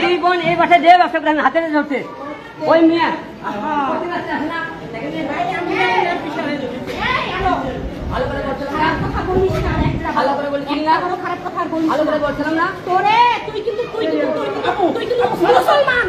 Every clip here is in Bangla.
দুই বোন এই বাসায় যে ব্যবসা করে হাতে ধরছে ওই মিয়া ভালো করে বলছিলাম না, খারাপ কথা ভালো করে বলছিলাম না তোরে। তুই কিন্তু মুসলমান,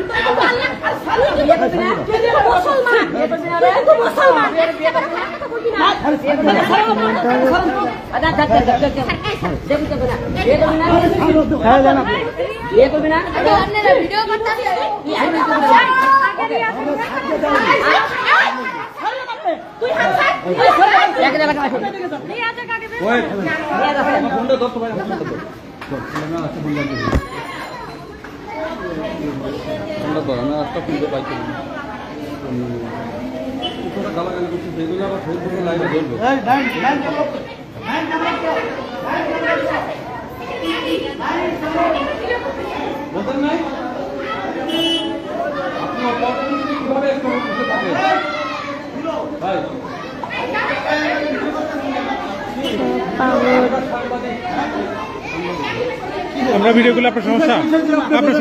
গালাগালি করছি সেগুলো আবার ফেসবুকে লাইভে ধরবো। বলতেন নাই আপনি অপরচুনিটি কিভাবে ভাই আমরা ভিডিওগুলো আপনার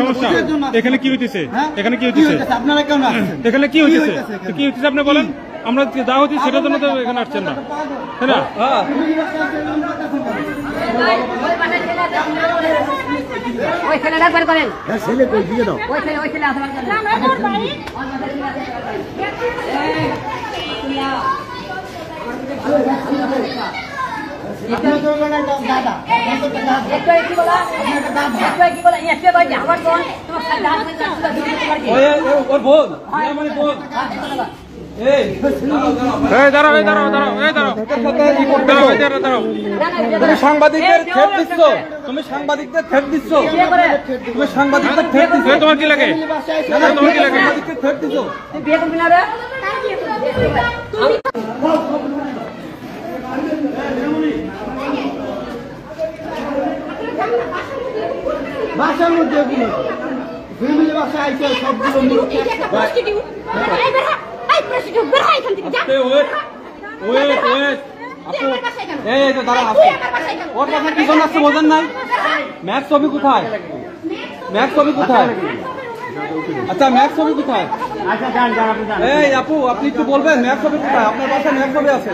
সমস্যা এখানে কি হইতেছে এখানে কি হইতেছে আপনারা কেন আসছেন এখানে কি হইতেছে কি হইতেছে আপনি বলেন আমরা যা হচ্ছে সেটার জন্য তো এখানে আসছেন না তাই না ওই ছেলে ডাকবার করেন ছেলে কই দিয়ে দাও ওই ছেলে আসবার করেন না আমার বাড়ি সাংবাদিকদের থ্রেট দিচ্ছ তুমি সাংবাদিকদের থ্রেট দিচ্ছ তুমি সাংবাদিকদের থ্রেট দিচ্ছ তোমার কি লাগে তোমার কি লাগে সাংবাদিকদের থ্রেট দিচ্ছ বিয়ে করবি না রে বাসার মধ্যে ফ্যামিলি বাসা আইছে সবগুলো ওর বাসা কি জন্য আসছে বোঝেন নাই ম্যাক্স ছবি কোথায় আচ্ছা ম্যাক্স ছবি কোথায় এই আপু আপনি একটু বলবেন ম্যাক্স ছবি কোথায় আপনার বাসায় ম্যাক্স ছবি আছে